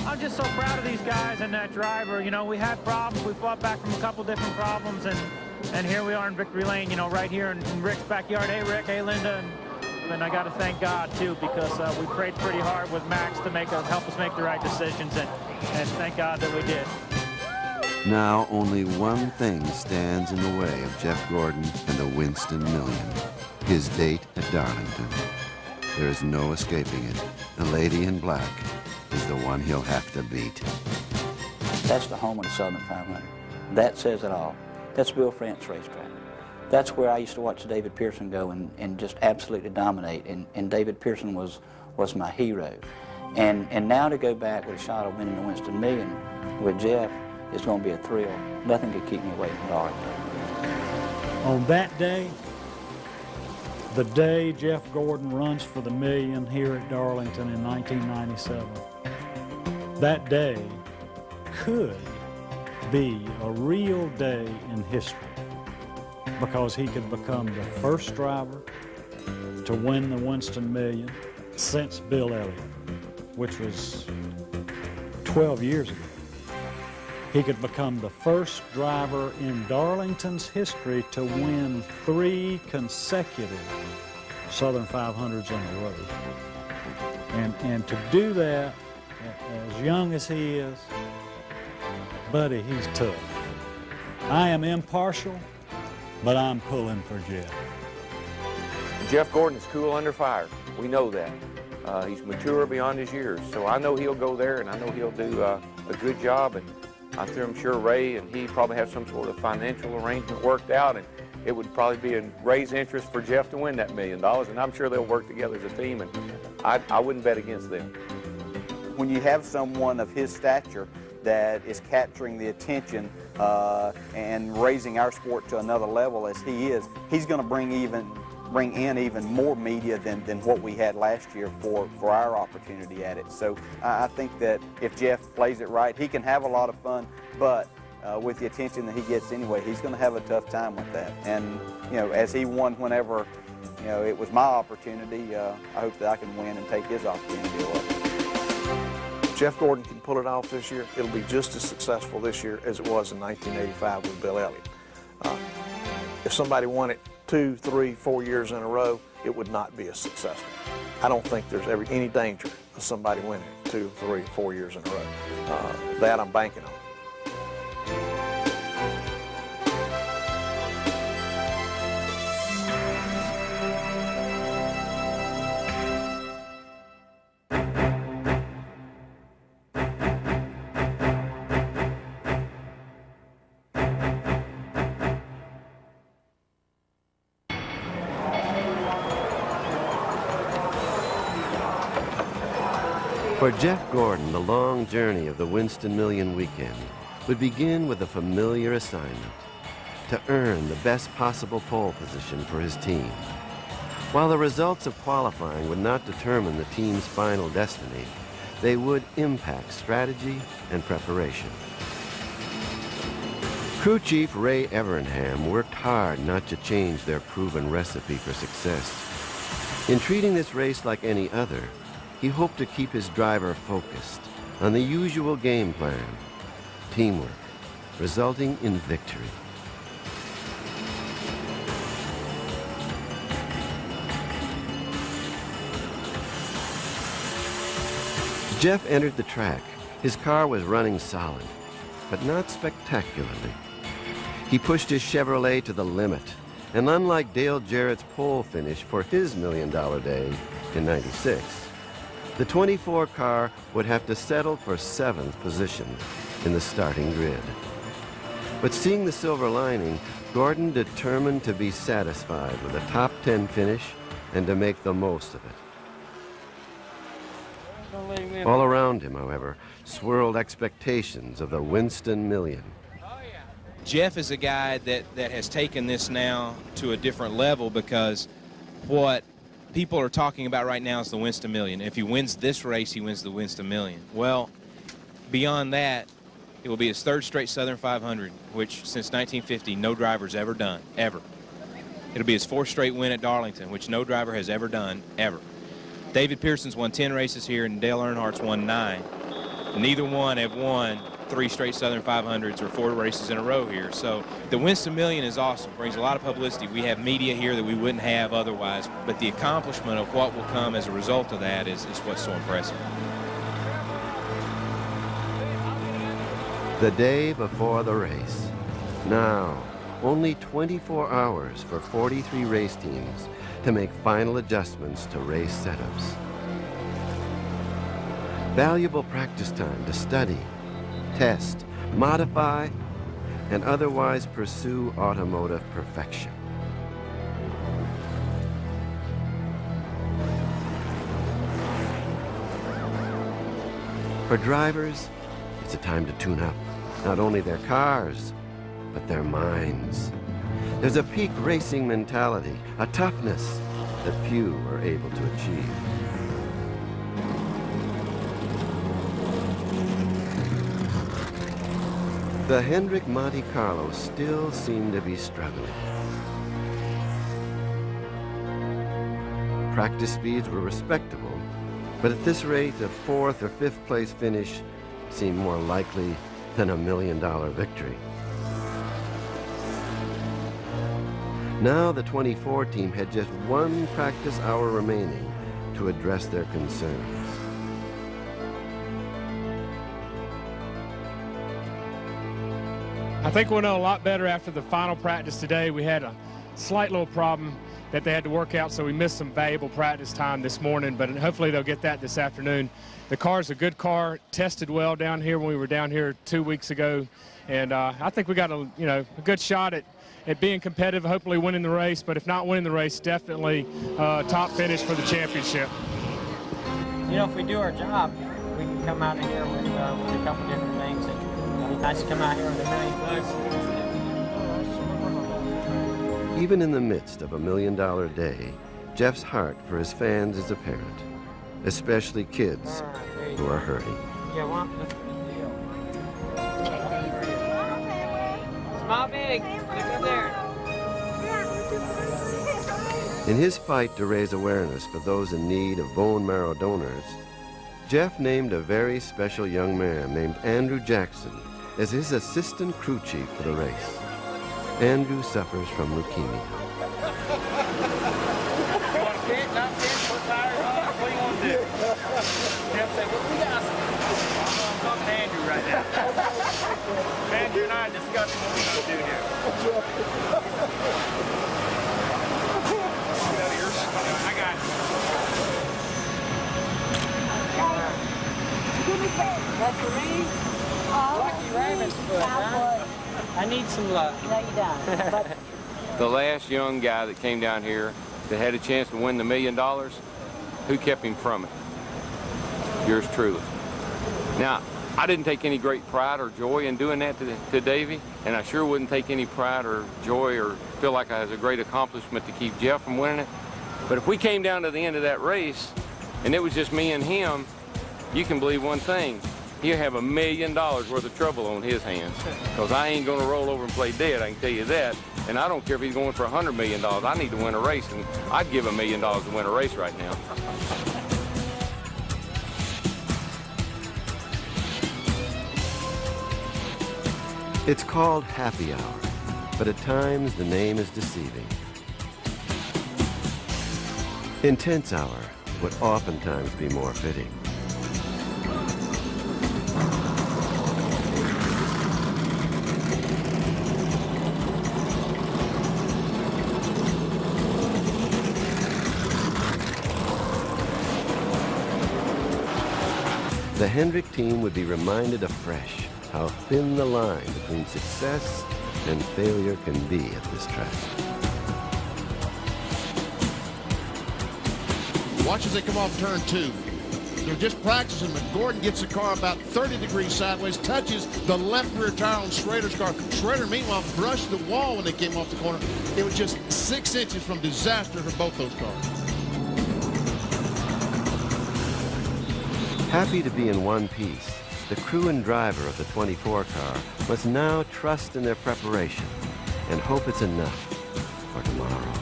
Speaker 7: I'm just so proud of these guys and that driver. You know, we had problems. We fought back from a couple different problems, and here we are in victory lane, you know, right here in Rick's backyard. Hey, Rick. Hey, Linda. And I got to thank God, too, because we prayed pretty hard with Max to help us make the right decisions, and thank God that we did.
Speaker 2: Now only one thing stands in the way of Jeff Gordon and the Winston Million, his date at Darlington. There is no escaping it. The lady in black is the one he'll have to beat.
Speaker 14: That's the home of the Southern 500. That says it all. That's Bill France racetrack. That's where I used to watch David Pearson go and just absolutely dominate. And David Pearson was my hero. And now to go back with a shot of winning the Winston Million with Jeff is going to be a thrill. Nothing could keep me away from Darlington.
Speaker 23: On that day, the day Jeff Gordon runs for the million here at Darlington in 1997, that day could be a real day in history, because he could become the first driver to win the Winston Million since Bill Elliott, which was 12 years ago. He could become the first driver in Darlington's history to win 3 consecutive Southern 500s in a row. And to do that, as young as he is, buddy, he's tough. I am impartial, but I'm pulling for Jeff.
Speaker 9: Jeff Gordon is cool under fire. We know that. He's mature beyond his years, so I know he'll go there, and I know he'll do a good job. And I'm sure Ray and he probably have some sort of financial arrangement worked out, and it would probably be in Ray's interest for Jeff to win that $1 million, and I'm sure they'll work together as a team, and I wouldn't bet against them.
Speaker 8: When you have someone of his stature that is capturing the attention and raising our sport to another level as he is, he's going to bring in even more media than what we had last year for our opportunity at it. So I think that if Jeff plays it right, he can have a lot of fun, but with the attention that he gets anyway, he's going to have a tough time with that. And, you know, as he won whenever, you know, it was my opportunity, I hope that I can win and take his opportunity away.
Speaker 12: If Jeff Gordon can pull it off this year, it'll be just as successful this year as it was in 1985 with Bill Elliott. If somebody won it 2, 3, 4 years in a row, it would not be as successful. I don't think there's ever any danger of somebody winning it 2, 3, 4 years in a row. That I'm banking on.
Speaker 2: For Jeff Gordon, the long journey of the Winston Million weekend would begin with a familiar assignment: to earn the best possible pole position for his team. While the results of qualifying would not determine the team's final destiny, they would impact strategy and preparation. Crew Chief Ray Evernham worked hard not to change their proven recipe for success. In treating this race like any other, he hoped to keep his driver focused on the usual game plan: teamwork, resulting in victory. As Jeff entered the track, his car was running solid, but not spectacularly. He pushed his Chevrolet to the limit, and unlike Dale Jarrett's pole finish for his $1 million day in '96, the 24 car would have to settle for 7th position in the starting grid. But seeing the silver lining, Gordon determined to be satisfied with a top 10 finish and to make the most of it. All around him, however, swirled expectations of the Winston Million.
Speaker 10: Jeff is a guy that has taken this now to a different level, because what people are talking about right now is the Winston Million. If he wins this race, he wins the Winston Million. Well, beyond that, it will be his 3rd straight Southern 500, which since 1950 no driver's ever done, ever. It'll be his 4th straight win at Darlington, which no driver has ever done, ever. David Pearson's won 10 races here, and Dale Earnhardt's won 9. Neither one have won 3 straight Southern 500s or 4 races in a row here. So the Winston Million is awesome, brings a lot of publicity. We have media here that we wouldn't have otherwise, but the accomplishment of what will come as a result of that is what's so impressive.
Speaker 2: The day before the race. Now, only 24 hours for 43 race teams to make final adjustments to race setups. Valuable practice time to study, test, modify, and otherwise pursue automotive perfection. For drivers, it's a time to tune up not only their cars, but their minds. There's a peak racing mentality, a toughness that few are able to achieve. The Hendrick Monte Carlo still seemed to be struggling. Practice speeds were respectable, but at this rate, a 4th or 5th place finish seemed more likely than a $1 million victory. Now the 24 team had just 1 practice hour remaining to address their concerns.
Speaker 11: I think we'll know a lot better after the final practice today. We had a slight little problem that they had to work out, so we missed some valuable practice time this morning, but hopefully they'll get that this afternoon. The car's a good car, tested well down here when we were down here 2 weeks ago, and I think we got a good shot at being competitive, hopefully winning the race, but if not winning the race, definitely top finish for the championship.
Speaker 5: You know, if we do our job, we can come out of here with a couple different things. It's nice to come out here with $1 million.
Speaker 2: Even in the midst of a $1 million day, Jeff's heart for his fans is apparent, especially kids who are hurting.
Speaker 5: Yeah, well, smile big. Look up there.
Speaker 2: In his fight to raise awareness for those in need of bone marrow donors, Jeff named a very special young man named Andrew Jackson as his assistant crew chief for the race. Andrew suffers from leukemia.
Speaker 13: Andrew and I are discussing what we're going to do here. I got it.
Speaker 5: That's for me? Lucky Raven's foot, right? I need some luck. No, you don't.
Speaker 9: The last young guy that came down here that had a chance to win the $1 million, who kept him from it? Yours truly. Now, I didn't take any great pride or joy in doing that to Davey, and I sure wouldn't take any pride or joy or feel like I was a great accomplishment to keep Jeff from winning it. But if we came down to the end of that race, and it was just me and him, you can believe one thing. He'll have $1 million worth of trouble on his hands, because I ain't going to roll over and play dead, I can tell you that. And I don't care if he's going for $100 million. I need to win a race, and I'd give $1 million to win a race right now.
Speaker 2: It's called happy hour, but at times the name is deceiving. Intense hour would oftentimes be more fitting. The Hendrick team would be reminded afresh how thin the line between success and failure can be at this track.
Speaker 4: Watch as they come off turn 2. They're just practicing, but Gordon gets the car about 30 degrees sideways, touches the left rear tire on Schrader's car. Schrader, meanwhile, brushed the wall when they came off the corner. It was just 6 inches from disaster for both those cars.
Speaker 2: Happy to be in one piece, the crew and driver of the 24 car must now trust in their preparation and hope it's enough for tomorrow.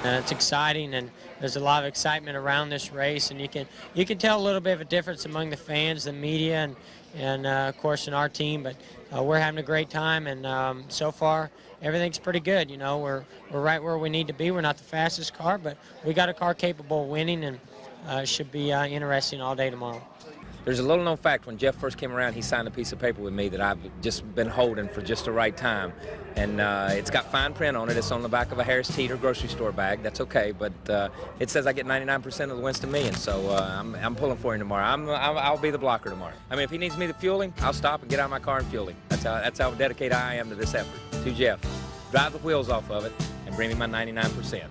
Speaker 5: It's exciting, and there's a lot of excitement around this race, and you can tell a little bit of a difference among the fans, the media, and of course in our team. But we're having a great time, and so far everything's pretty good. You know, we're right where we need to be. We're not the fastest car, but we got a car capable of winning, and it should be interesting all day tomorrow.
Speaker 15: There's a little known fact. When Jeff first came around, he signed a piece of paper with me that I've just been holding for just the right time. And it's got fine print on it. It's on the back of a Harris Teeter grocery store bag. That's okay, but it says I get 99% of the Winston Million, so I'm pulling for him tomorrow. I'll be the blocker tomorrow. I mean, if he needs me to fuel him, I'll stop and get out of my car and fuel him. That's how dedicated I am to this effort. To Jeff, drive the wheels off of it and bring me my 99%.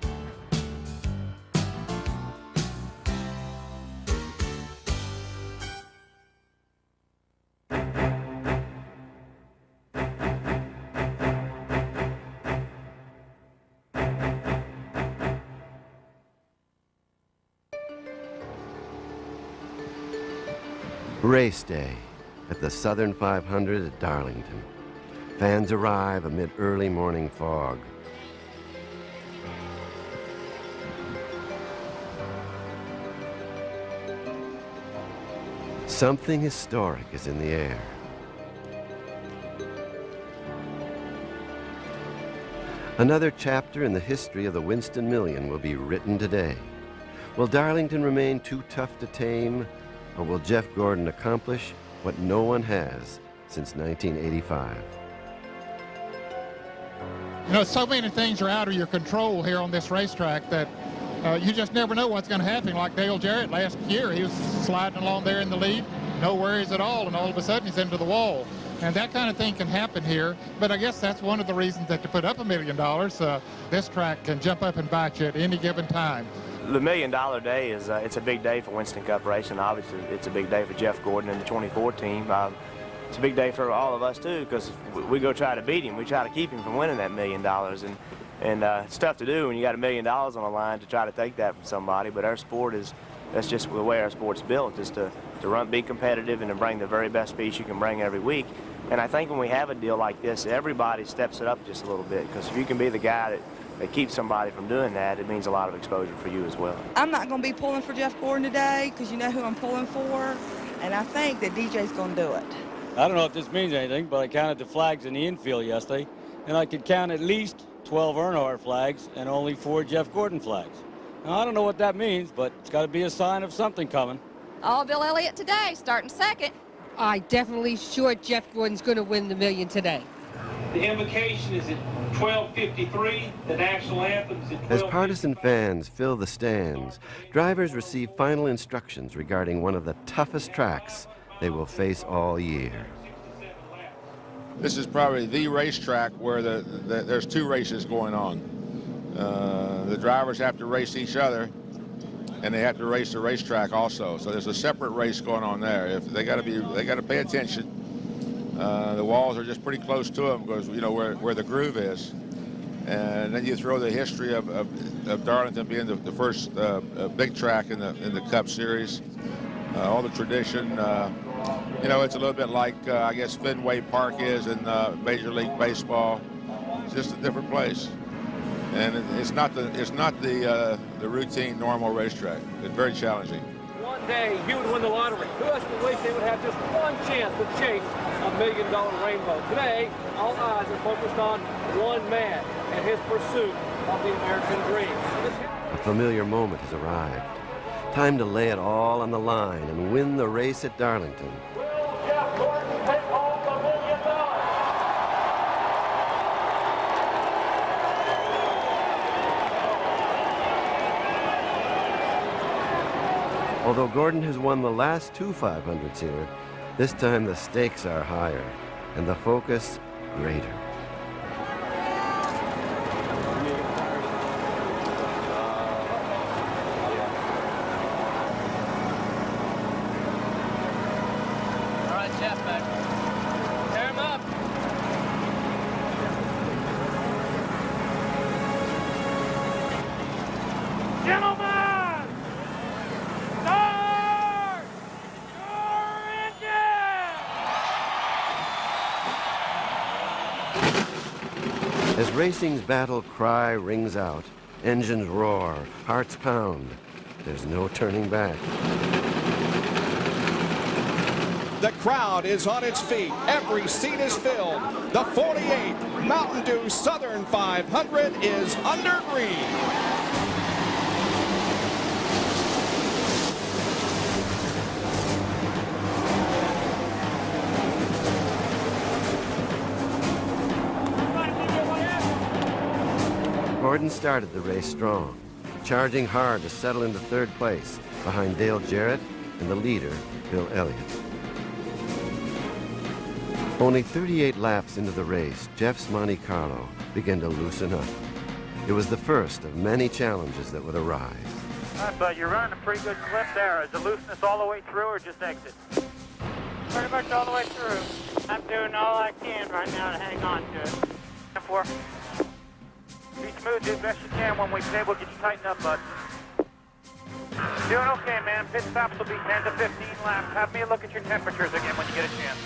Speaker 2: Race day at the Southern 500 at Darlington. Fans arrive amid early morning fog. Something historic is in the air. Another chapter in the history of the Winston Million will be written today. Will Darlington remain too tough to tame, or will Jeff Gordon accomplish what no one has since 1985?
Speaker 19: You know, so many things are out of your control here on this racetrack that you just never know what's going to happen. Like Dale Jarrett last year, he was sliding along there in the lead, no worries at all, and all of a sudden he's into the wall. And that kind of thing can happen here, but I guess that's one of the reasons that to put up $1 million, this track can jump up and bite you at any given time.
Speaker 16: The $1 million day is it's a big day for Winston Cup racing. Obviously, it's a big day for Jeff Gordon and the 24 team. It's a big day for all of us too, because we go try to beat him. We try to keep him from winning that $1 million, and it's tough to do when you got $1 million on the line to try to take that from somebody. But our sport that's just the way our sport's built, is to be competitive and to bring the very best piece you can bring every week. And I think when we have a deal like this, everybody steps it up just a little bit, because if you can be the guy that keeps somebody from doing that, it means a lot of exposure for you as well.
Speaker 17: I'm not going to be pulling for Jeff Gordon today, because you know who I'm pulling for, and I think that DJ's going to do it.
Speaker 24: I don't know if this means anything, but I counted the flags in the infield yesterday, and I could count at least 12 Earnhardt flags and only 4 Jeff Gordon flags. Now, I don't know what that means, but it's got to be a sign of something coming.
Speaker 25: Oh, Bill Elliott today, starting second.
Speaker 26: I definitely sure Jeff Gordon's going to win the $1 million today.
Speaker 27: The invocation is at 12:53. The national anthem is at 12:55.
Speaker 2: As partisan fans fill the stands, drivers receive final instructions regarding one of the toughest tracks they will face all year.
Speaker 28: This is probably the racetrack where there's 2 races going on.
Speaker 1: The drivers have to race each other, and they have to race the racetrack also. So there's a separate race going on there. If they got to pay attention. The walls are just pretty close to them because you know where the groove is. And then you throw the history of Darlington being the first big track in the Cup Series, all the tradition. You know, it's a little bit like I guess Fenway Park is in Major League Baseball. It's just a different place, and it's not the routine normal racetrack. It's very challenging.
Speaker 27: One day he would win the lottery. Who else would wish they would have just one chance to chase a $1 million rainbow? Today, all eyes are focused on one man and his pursuit of the American dream.
Speaker 2: A familiar moment has arrived. Time to lay it all on the line and win the race at Darlington.
Speaker 27: Jeff Gordon take home the $1 million.
Speaker 2: Although Gordon has won the last two 500s here, this time the stakes are higher and the focus greater.
Speaker 27: All right, Jeff, back. Tear him up. Gentlemen, start your engine!
Speaker 2: As racing's battle cry rings out, engines roar, hearts pound. There's no turning back.
Speaker 3: The crowd is on its feet. Every seat is filled. The 48th Mountain Dew Southern 500 is under green.
Speaker 2: Gordon started the race strong, charging hard to settle into third place behind Dale Jarrett and the leader, Bill Elliott. Only 38 laps into the race, Jeff's Monte Carlo began to loosen up. It was the first of many challenges that would arise.
Speaker 7: All right, bud, you're running a pretty good clip there. Is the looseness all the way through or just exit? Pretty much all the way through. I'm doing all I can right now to hang on to it. 10-4. Be smooth, do the best you can. When we say we'll get you tightened up, bud. Doing okay, man. Pit stops will be 10 to 15 laps. Have me look at your temperatures again when you get a chance.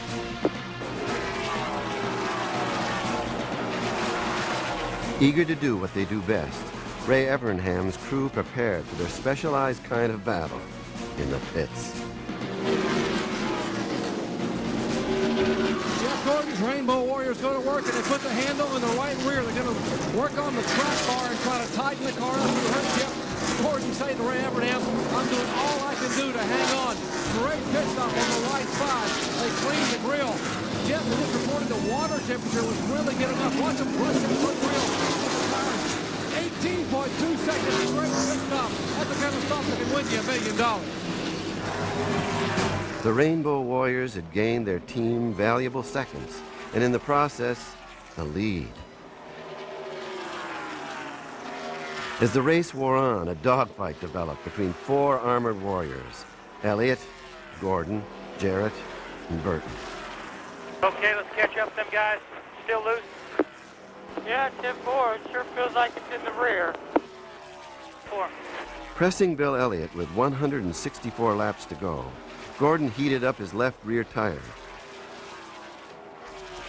Speaker 2: Eager to do what they do best, Ray Evernham's crew prepared for their specialized kind of battle in the pits.
Speaker 6: Jeff Gordon's Rainbow Warriors go to work, and they put the handle in the right rear. They're going to work on the track bar and try to tighten the car up. You heard Jeff Gordon say to Ray Evernham, I'm doing all I can do to hang on. Great pit stop on the right side. They cleaned the grill. Jeff just reported the water temperature was really getting up. Watch him brush that front grill. 18.2 seconds. Great pit stop. That's the kind of stuff that can win you $1 million.
Speaker 2: The Rainbow Warriors had gained their team valuable seconds, and in the process, a lead. As the race wore on, a dogfight developed between four armored warriors: Elliott, Gordon, Jarrett, and Burton.
Speaker 7: Okay, let's catch up them guys. Still loose? Yeah, 10-4. It sure feels like it's in the rear. 4.
Speaker 2: Pressing Bill Elliott with 164 laps to go, Gordon heated up his left rear tire.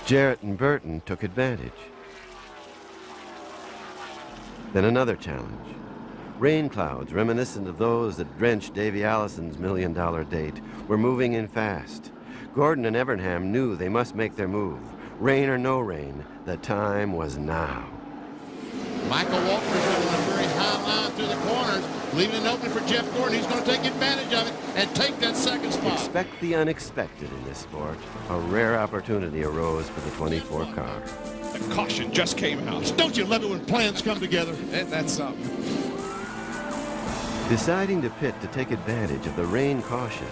Speaker 2: Jarrett and Burton took advantage. Then another challenge. Rain clouds reminiscent of those that drenched Davy Allison's $1 million date were moving in fast. Gordon and Evernham knew they must make their move. Rain or no rain, the time was now.
Speaker 4: Michael Walker's running a very high line through the corners, leaving it open for Jeff Gordon. He's going to take advantage of it and take that second spot.
Speaker 2: Expect the unexpected in this sport. A rare opportunity arose for the 24 car.
Speaker 3: The caution just came out.
Speaker 4: Don't you love it when plans come together?
Speaker 3: That's something.
Speaker 2: Deciding to pit to take advantage of the rain caution,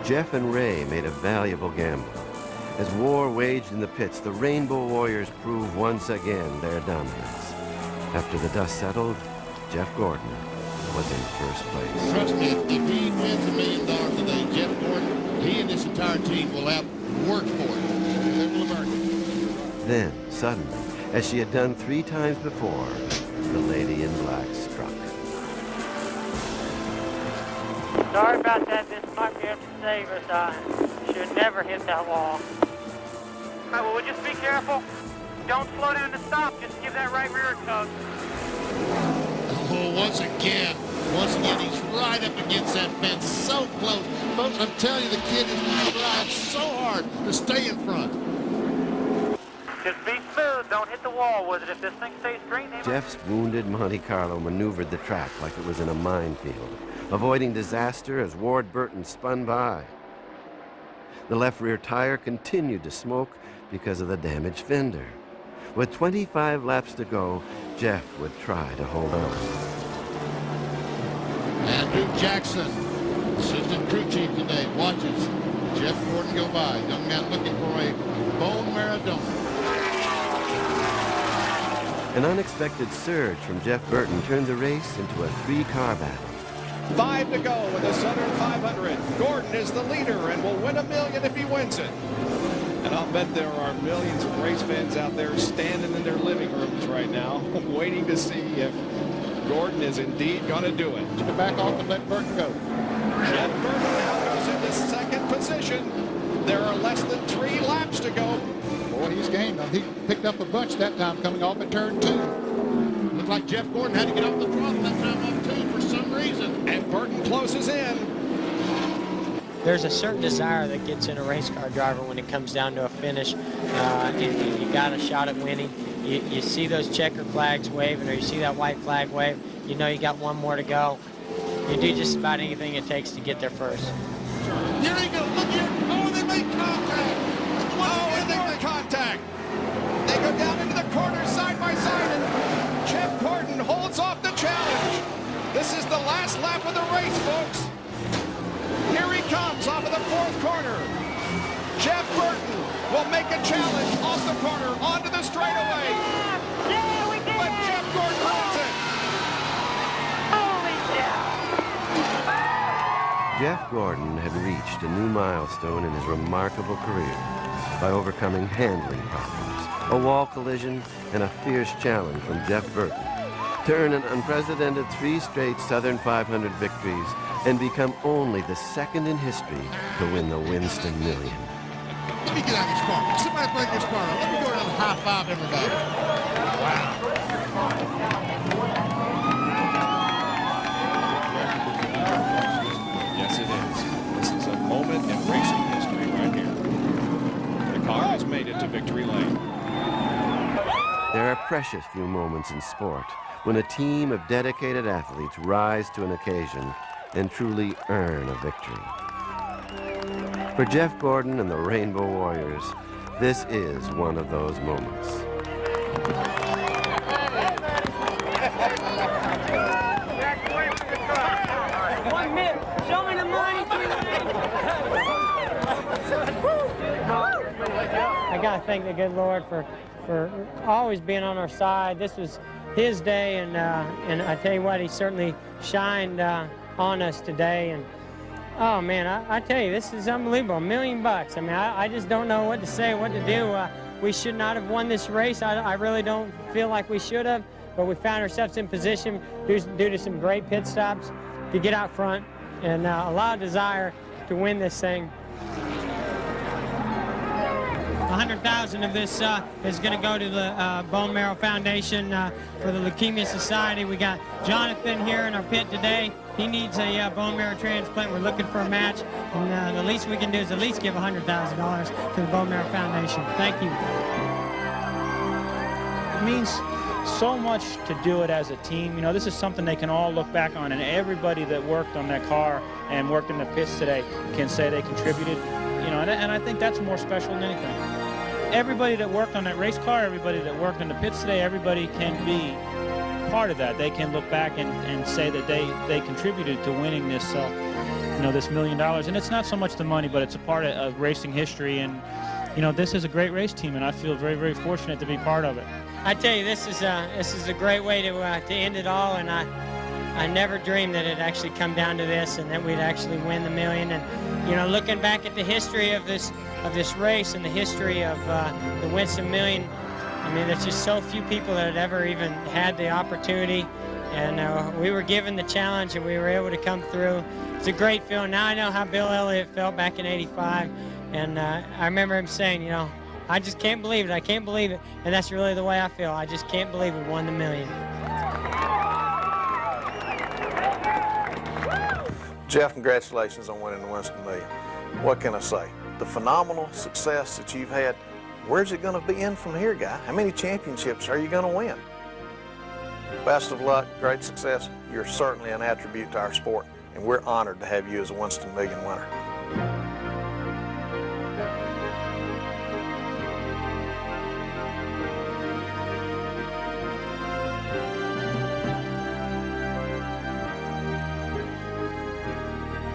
Speaker 2: Jeff and Ray made a valuable gamble. As war waged in the pits, the Rainbow Warriors proved once again their dominance. After the dust settled, Jeff Gordon was in first place.
Speaker 4: Trust me, if he wins $1 million today, Jeff Gordon, he and this entire team will have worked for it. They will have earned it.
Speaker 2: Then, suddenly, as she had done 3 times before, the lady in black struck.
Speaker 7: Sorry about that. This might be able to save us. I should never hit that wall. All right, well, just be careful. Don't slow down to stop. Just give that right rear a tug.
Speaker 4: Oh, once again, he's right up against that fence, so close. Folks, I'm telling you, the kid is trying so hard to stay in front.
Speaker 7: Just be smooth. Don't hit the wall with it. If this thing stays green,
Speaker 2: Jeff's wounded Monte Carlo maneuvered the track like it was in a minefield, avoiding disaster as Ward Burton spun by. The left rear tire continued to smoke because of the damaged fender. With 25 laps to go, Jeff would try to hold on.
Speaker 4: Andrew Jackson, assistant crew chief today, watches Jeff Gordon go by. Young man looking for a bone marrow donor.
Speaker 2: An unexpected surge from Jeff Burton turned the race into a 3-car battle.
Speaker 3: 5 to go with the Southern 500. Gordon is the leader and will win $1 million if he wins it. And I'll bet there are millions of race fans out there standing in their living rooms right now, waiting to see if Gordon is indeed going to do it.
Speaker 19: To back off and let Burton go.
Speaker 3: Jeff Burton now goes into second position. There are less than 3 laps to go.
Speaker 19: Boy, he's gained. He picked up a bunch that time coming off at turn 2.
Speaker 4: Looked like Jeff Gordon had to get off the throttle that time off 2 for some reason.
Speaker 3: And Burton closes in.
Speaker 5: There's a certain desire that gets in a race car driver when it comes down to a finish, and you got a shot at winning. You see those checker flags waving, or you see that white flag wave, you know you got one more to go. You do just about anything it takes to get there first.
Speaker 4: Here he goes, look here. Oh, they make contact.
Speaker 3: And they make contact. They go down into the corner side by side, and Jeff Gordon holds off the challenge. This is the last lap of the race, folks. Here he comes off of the 4th corner. Jeff Burton will make a challenge off the corner onto the straightaway.
Speaker 7: Yeah, we did
Speaker 3: But Jeff Gordon wins it.
Speaker 7: Holy cow.
Speaker 2: Jeff Gordon had reached a new milestone in his remarkable career by overcoming handling problems, a wall collision, and a fierce challenge from Jeff Burton to earn an unprecedented 3 straight Southern 500 victories and become only the 2nd in history to win the Winston Million.
Speaker 4: Let me get out of this car. Somebody break this car out. Let me go around and high-five everybody. Wow.
Speaker 3: Yes, it is. This is a moment in racing history right here. The car has made it to victory lane.
Speaker 2: There are precious few moments in sport when a team of dedicated athletes rise to an occasion and truly earn a victory. For Jeff Gordon and the Rainbow Warriors, this is one of those moments.
Speaker 7: One minute. Show me the money.
Speaker 5: I got to thank the good Lord for always being on our side. This was his day, and I tell you what, he certainly shined on us today. And oh man, I tell you, this is unbelievable. $1 million. I mean, I just don't know what to say, what to do. We should not have won this race. I really don't feel like we should have, but we found ourselves in position due to some great pit stops to get out front and a lot of desire to win this thing. 100,000 of this is going to go to the Bone Marrow Foundation for the Leukemia Society. We got Jonathan here in our pit today. He needs a bone marrow transplant. We're looking for a match, and the least we can do is at least give $100,000 to the Bone Marrow Foundation. Thank you.
Speaker 8: It means so much to do it as a team. You know, this is something they can all look back on, and everybody that worked on that car and worked in the pits today can say they contributed. You know, and I think that's more special than anything. Everybody that worked on that race car, everybody that worked in the pits today, everybody can be part of that. They can look back and say that they contributed to winning this, you know, this $1 million. And it's not so much the money, but it's a part of racing history. And you know, this is a great race team, and I feel very, very fortunate to be part of it.
Speaker 5: I tell you, this is a great way to end it all, and I never dreamed that it'd actually come down to this and that we'd actually win the million. And you know, looking back at the history of this race and the history of the Winston Million, I mean, there's just so few people that had ever even had the opportunity, and we were given the challenge and we were able to come through. It's a great feeling. Now I know how Bill Elliott felt back in '85, and I remember him saying, you know, I just can't believe it. I can't believe it. And that's really the way I feel. I just can't believe we won the million.
Speaker 12: Jeff, congratulations on winning the Winston Million. What can I say? The phenomenal success that you've had, where's it going to be in from here, guy? How many championships are you going to win? Best of luck, great success. You're certainly an attribute to our sport, and we're honored to have you as a Winston Million winner.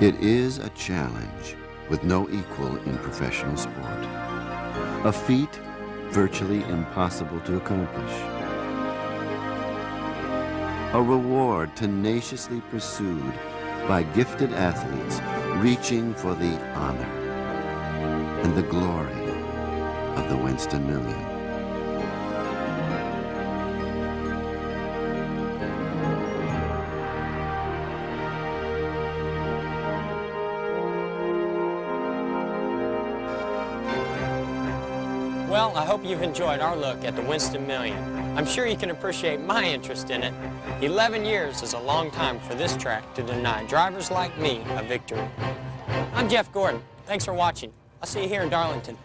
Speaker 2: It is a challenge with no equal in professional sport. A feat virtually impossible to accomplish. A reward tenaciously pursued by gifted athletes reaching for the honor and the glory of the Winston Million.
Speaker 5: Well, I hope you've enjoyed our look at the Winston Million. I'm sure you can appreciate my interest in it. 11 years is a long time for this track to deny drivers like me a victory. I'm Jeff Gordon. Thanks for watching. I'll see you here in Darlington.